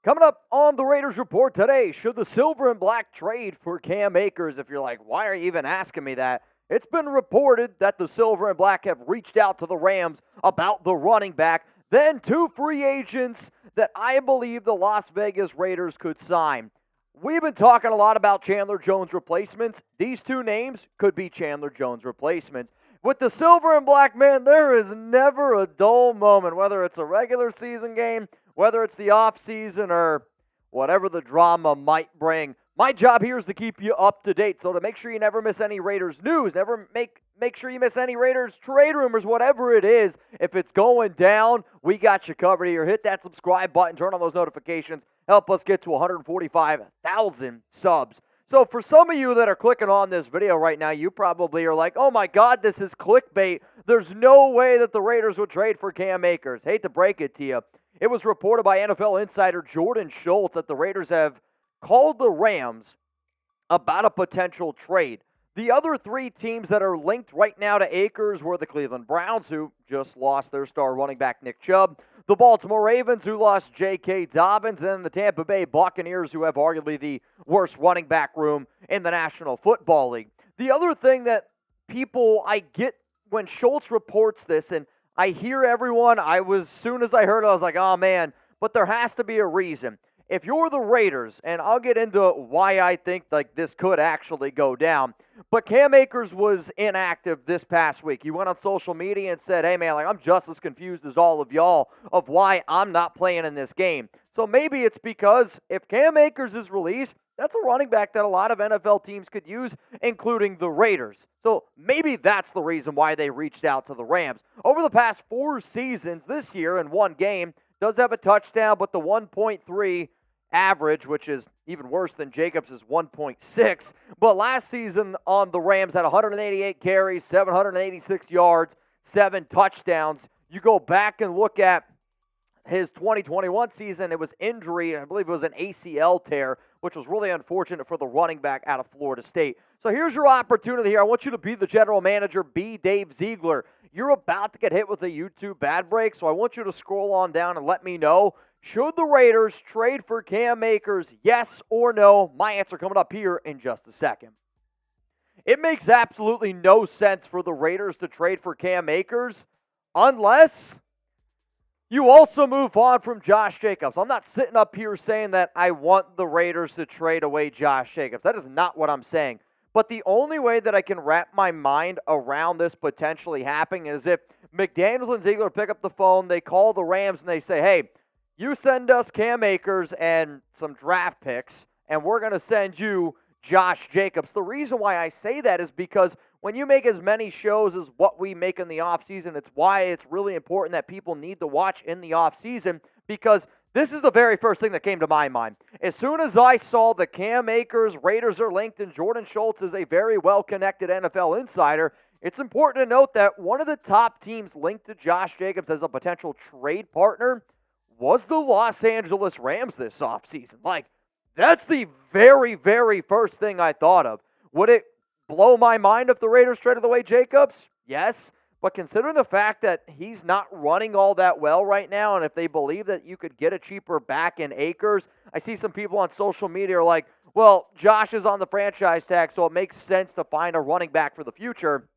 Coming up on the Raiders Report today, should the silver and black trade for Cam Akers? If you're like, why are you even asking me that? It's been reported that the silver and black have reached out to the Rams about the running back. Then two free agents that I believe the Las Vegas Raiders could sign. We've been talking a lot about Chandler Jones replacements. These two names could be Chandler Jones replacements. With the silver and black, man, there is never a dull moment, whether it's a regular season game, whether it's the offseason, or whatever the drama might bring. My job here is to keep you up to date, so to make sure you never miss any Raiders news, never make sure you miss any Raiders trade rumors, whatever it is. If it's going down, we got you covered here. Hit that subscribe button, turn on those notifications, help us get to 145,000 subs. So for some of you that are clicking on this video right now, you probably are like, oh my God, this is clickbait. There's no way that the Raiders would trade for Cam Akers. Hate to break it to you. It was reported by NFL Insider Jordan Schultz that the Raiders have called the Rams about a potential trade. The other three teams that are linked right now to Akers were the Cleveland Browns, who just lost their star running back Nick Chubb, the Baltimore Ravens, who lost J.K. Dobbins, and the Tampa Bay Buccaneers, who have arguably the worst running back room in the National Football League. The other thing that I get when Schultz reports this, and I hear everyone, as soon as I heard it, I was like, oh man, but there has to be a reason. If you're the Raiders, and I'll get into why I think this could actually go down, but Cam Akers was inactive this past week. He went on social media and said, hey man, I'm just as confused as all of y'all of why I'm not playing in this game. So maybe it's because if Cam Akers is released, that's a running back that a lot of NFL teams could use, including the Raiders. So maybe that's the reason why they reached out to the Rams. Over the past 4 seasons, this year in one game, does have a touchdown, but the 1.3 average, which is even worse than Jacobs' 1.6. But last season on the Rams had 188 carries, 786 yards, 7 touchdowns. You go back and look at his 2021 season, it was injury, I believe it was an ACL tear, which was really unfortunate for the running back out of Florida State. So here's your opportunity here. I want you to be the general manager, be Dave Ziegler. You're about to get hit with a YouTube bad break, so I want you to scroll on down and let me know, should the Raiders trade for Cam Akers, yes or no? My answer coming up here in just a second. It makes absolutely no sense for the Raiders to trade for Cam Akers unless you also move on from Josh Jacobs. I'm not sitting up here saying that I want the Raiders to trade away Josh Jacobs. That is not what I'm saying. But the only way that I can wrap my mind around this potentially happening is if McDaniels and Ziegler pick up the phone, they call the Rams and they say, hey, you send us Cam Akers and some draft picks, and we're going to send you Josh Jacobs. The reason why I say that is because when you make as many shows as what we make in the offseason, it's why it's really important that people need to watch in the offseason, because this is the very first thing that came to my mind. As soon as I saw the Cam Akers, Raiders are linked, and Jordan Schultz is a very well-connected NFL insider, it's important to note that one of the top teams linked to Josh Jacobs as a potential trade partner was the Los Angeles Rams this offseason. That's the very, very first thing I thought of. Would it blow my mind if the Raiders traded away Jacobs? Yes. But considering the fact that he's not running all that well right now, and if they believe that you could get a cheaper back in Akers, I see some people on social media are like, well, Josh is on the franchise tag, so it makes sense to find a running back for the future.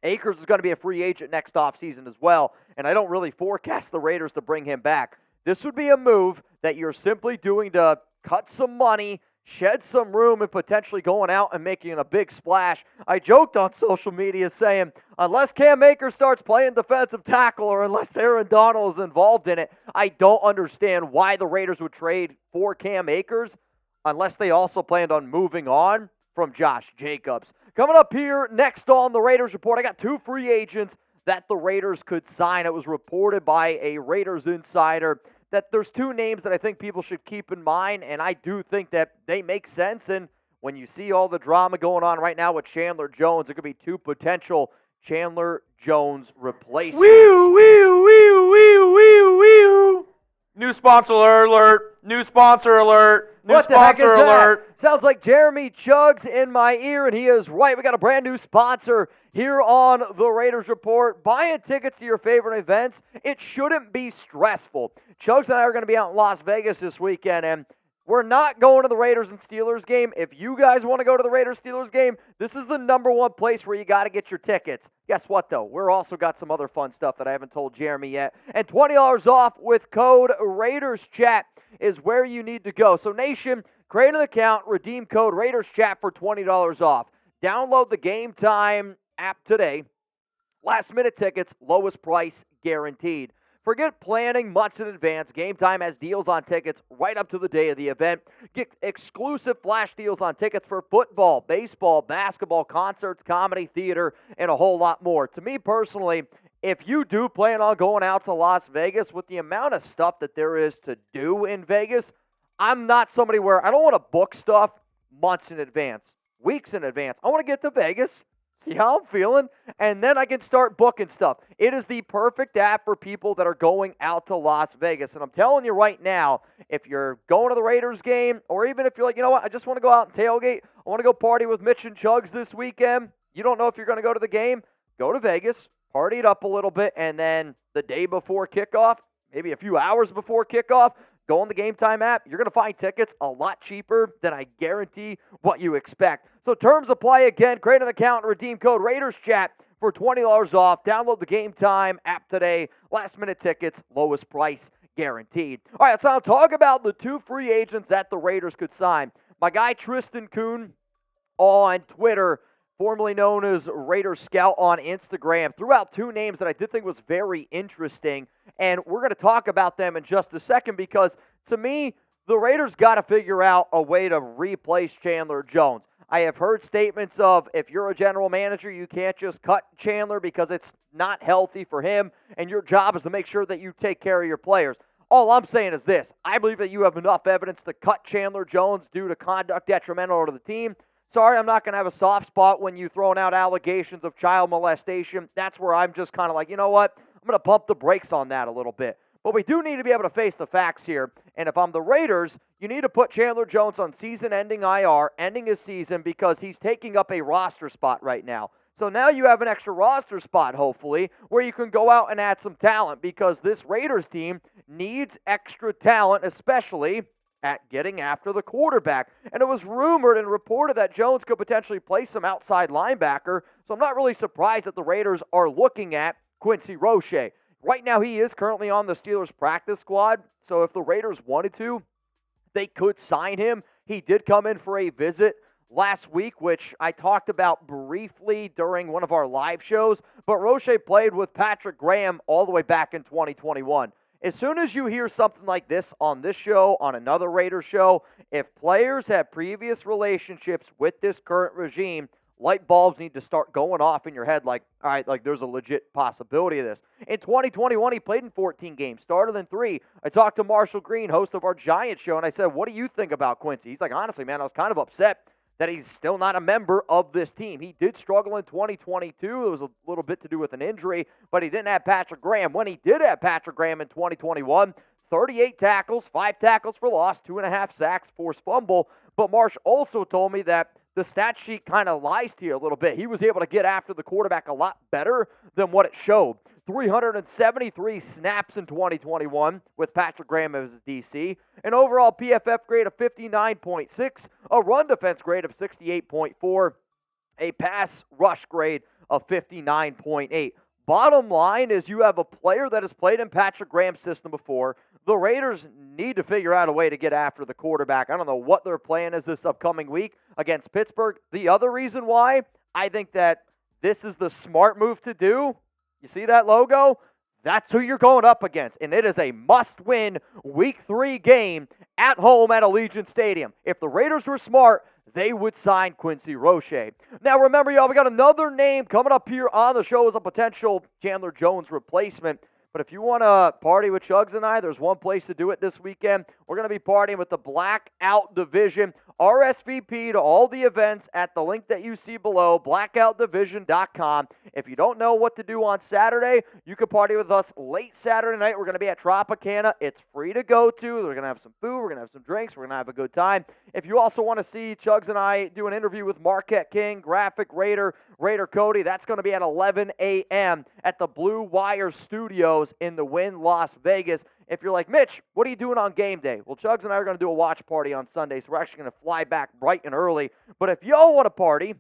Akers is going to be a free agent next offseason as well, and I don't really forecast the Raiders to bring him back. This would be a move that you're simply doing to cut some money, shed some room, and potentially going out and making a big splash. I joked on social media saying, unless Cam Akers starts playing defensive tackle or unless Aaron Donald is involved in it, I don't understand why the Raiders would trade for Cam Akers unless they also planned on moving on from Josh Jacobs. Coming up here next on the Raiders Report, I got 2 free agents that the Raiders could sign. It was reported by a Raiders insider that there's 2 names that I think people should keep in mind, and I do think that they make sense. And when you see all the drama going on right now with Chandler Jones, it could be 2 potential Chandler Jones replacements. New sponsor alert. New sponsor alert. New What the heck is sponsor alert. that? Sounds like Jeremy Chugg's in my ear, and he is right. We got a brand new sponsor here on the Raiders Report. Buying tickets to your favorite events, it shouldn't be stressful. Chugs and I are going to be out in Las Vegas this weekend, and we're not going to the Raiders and Steelers game. If you guys want to go to the Raiders-Steelers game, this is the number one place where you got to get your tickets. Guess what, though? We're also got some other fun stuff that I haven't told Jeremy yet. And $20 off with code RaidersChat is where you need to go. So, Nation, create an account, redeem code RaidersChat for $20 off. Download the Game Time app today. Last-minute tickets, lowest price guaranteed. Forget planning months in advance. Game Time has deals on tickets right up to the day of the event. Get exclusive flash deals on tickets for football, baseball, basketball, concerts, comedy, theater, and a whole lot more. To me personally, if you do plan on going out to Las Vegas, with the amount of stuff that there is to do in Vegas, I'm not somebody where I don't want to book stuff months in advance, weeks in advance. I want to get to Vegas, see how I'm feeling, and then I can start booking stuff. It is the perfect app for people that are going out to Las Vegas. And I'm telling you right now, if you're going to the Raiders game, or even if you're like, you know what, I just want to go out and tailgate, I want to go party with Mitch and Chugs this weekend, you don't know if you're going to go to the game, go to Vegas, party it up a little bit, and then the day before kickoff, maybe a few hours before kickoff, go on the Game Time app. You're going to find tickets a lot cheaper than I guarantee what you expect. So terms apply again. Create an account and redeem code RaidersChat for $20 off. Download the Game Time app today. Last-minute tickets, lowest price guaranteed. All right, let's now talk about the two free agents that the Raiders could sign. My guy Tristan Kuhn on Twitter, formerly known as Raider Scout on Instagram, threw out two names that I did think was very interesting, and we're going to talk about them in just a second because, to me, the Raiders got to figure out a way to replace Chandler Jones. I have heard statements of, if you're a general manager, you can't just cut Chandler because it's not healthy for him, and your job is to make sure that you take care of your players. All I'm saying is this. I believe that you have enough evidence to cut Chandler Jones due to conduct detrimental to the team. Sorry, I'm not going to have a soft spot when you throwing out allegations of child molestation. That's where I'm just kind of like, you know what? I'm going to pump the brakes on that a little bit. But we do need to be able to face the facts here. And if I'm the Raiders, you need to put Chandler Jones on season-ending IR, ending his season, because he's taking up a roster spot right now. So now you have an extra roster spot, hopefully, where you can go out and add some talent, because this Raiders team needs extra talent, especially at getting after the quarterback. And it was rumored and reported that Jones could potentially play some outside linebacker, so I'm not really surprised that the Raiders are looking at Quincy Roche. Right now, he is currently on the Steelers practice squad, so if the Raiders wanted to, they could sign him. He did come in for a visit last week, which I talked about briefly during one of our live shows, but Roche played with Patrick Graham all the way back in 2021. As soon as you hear something like this on this show, on another Raiders show, if players have previous relationships with this current regime, light bulbs need to start going off in your head like, all right, like there's a legit possibility of this. In 2021, he played in 14 games, started in 3. I talked to Marshall Green, host of our Giants show, and I said, what do you think about Quincy? He's like, honestly, man, I was kind of upset that he's still not a member of this team. He did struggle in 2022. It was a little bit to do with an injury, but he didn't have Patrick Graham. When he did have Patrick Graham in 2021, 38 tackles, 5 tackles for loss, 2.5 sacks, forced fumble. But Marsh also told me that the stat sheet kind of lies to you a little bit. He was able to get after the quarterback a lot better than what it showed. 373 snaps in 2021 with Patrick Graham as his DC. An overall PFF grade of 59.6. A run defense grade of 68.4. A pass rush grade of 59.8. Bottom line is you have a player that has played in Patrick Graham's system before. The Raiders need to figure out a way to get after the quarterback. I don't know what their plan is this upcoming week against Pittsburgh. The other reason why I think that this is the smart move to do, you see that logo? That's who you're going up against, and it is a must-win Week 3 game at home at Allegiant Stadium. If the Raiders were smart, they would sign Quincy Roche. Now, remember, y'all, we got another name coming up here on the show as a potential Chandler Jones replacement. But if you want to party with Chugs and I, there's one place to do it this weekend. We're going to be partying with the Blackout Division. RSVP to all the events at the link that you see below, blackoutdivision.com. If you don't know what to do on Saturday, you can party with us late Saturday night. We're going to be at Tropicana. It's free to go to. We're going to have some food. We're going to have some drinks. We're going to have a good time. If you also want to see Chugs and I do an interview with Marquette King, Graphic Raider Cody, that's going to be at 11 a.m. at the Blue Wire Studios in the Wynn, Las Vegas. If you're like, Mitch, what are you doing on game day? Well, Chugs and I are going to do a watch party on Sunday, so we're actually going to fly back bright and early. But if y'all want to party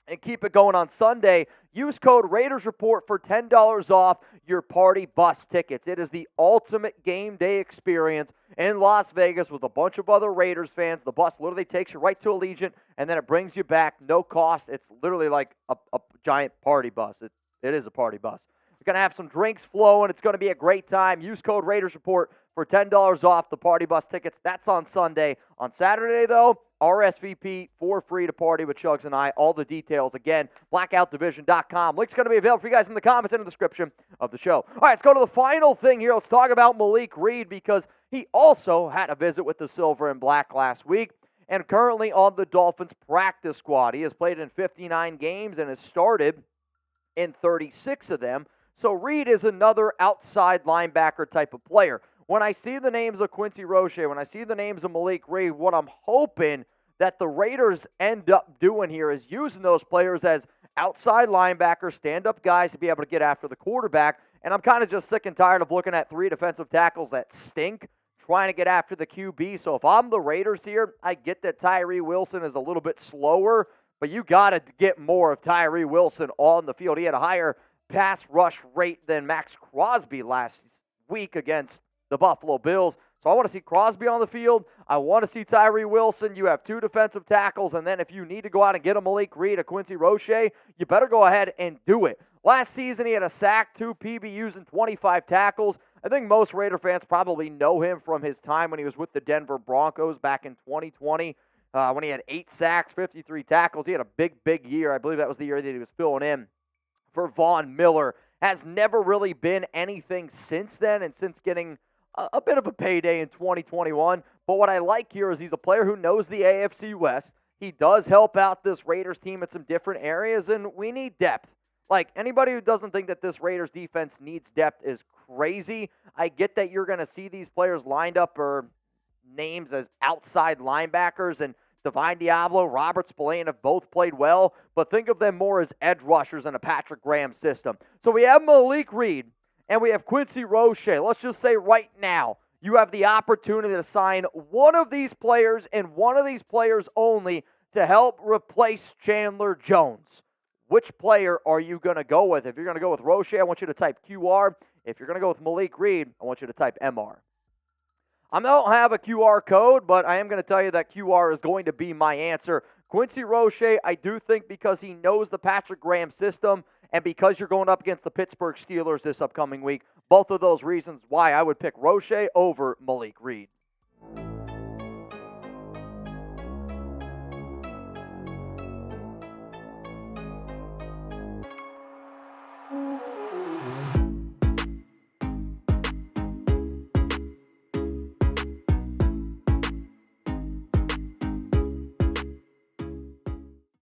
and keep it going on Sunday, use code Raiders Report for $10 off your party bus tickets. It is the ultimate game day experience in Las Vegas with a bunch of other Raiders fans. The bus literally takes you right to Allegiant, and then it brings you back, no cost. It's literally like a giant party bus. It is a party bus. We're going to have some drinks flowing. It's going to be a great time. Use code Raiders Report for $10 off the party bus tickets. That's on Sunday. On Saturday, though, RSVP for free to party with Chugs and I. All the details, again, blackoutdivision.com. Link's going to be available for you guys in the comments and the description of the show. All right, let's go to the final thing here. Let's talk about Malik Reed because he also had a visit with the Silver and Black last week and currently on the Dolphins practice squad. He has played in 59 games and has started in 36 of them. So Reed is another outside linebacker type of player. When I see the names of Quincy Roche, when I see the names of Malik Reed, what I'm hoping that the Raiders end up doing here is using those players as outside linebackers, stand-up guys to be able to get after the quarterback. And I'm kind of just sick and tired of looking at 3 defensive tackles that stink, trying to get after the QB. So if I'm the Raiders here, I get that Tyree Wilson is a little bit slower, but you got to get more of Tyree Wilson on the field. He had a higher pass rush rate than Max Crosby last week against the Buffalo Bills. So I want to see Crosby on the field. I want to see Tyree Wilson. You have 2 defensive tackles, and then if you need to go out and get a Malik Reed, a Quincy Roche, you better go ahead and do it. Last season, he had a sack, 2 PBUs, and 25 tackles. I think most Raider fans probably know him from his time when he was with the Denver Broncos back in 2020 when he had 8 sacks, 53 tackles. He had a big year. I believe that was the year that he was filling in for Von Miller. Has never really been anything since then and since getting a bit of a payday in 2021. But what I like here is he's a player who knows the AFC West. He does help out this Raiders team in some different areas, and we need depth. Like, anybody who doesn't think that this Raiders defense needs depth is crazy. I get that you're going to see these players lined up or names as outside linebackers, and Divine Diablo, Robert Spillane have both played well, but think of them more as edge rushers in a Patrick Graham system. So we have Malik Reed, and we have Quincy Roche. Let's just say right now, you have the opportunity to sign one of these players and one of these players only to help replace Chandler Jones. Which player are you going to go with? If you're going to go with Roche, I want you to type QR. If you're going to go with Malik Reed, I want you to type MR. I don't have a QR code, but I am going to tell you that QR is going to be my answer. Quincy Roche, I do think because he knows the Patrick Graham system and because you're going up against the Pittsburgh Steelers this upcoming week, both of those reasons why I would pick Roche over Malik Reed.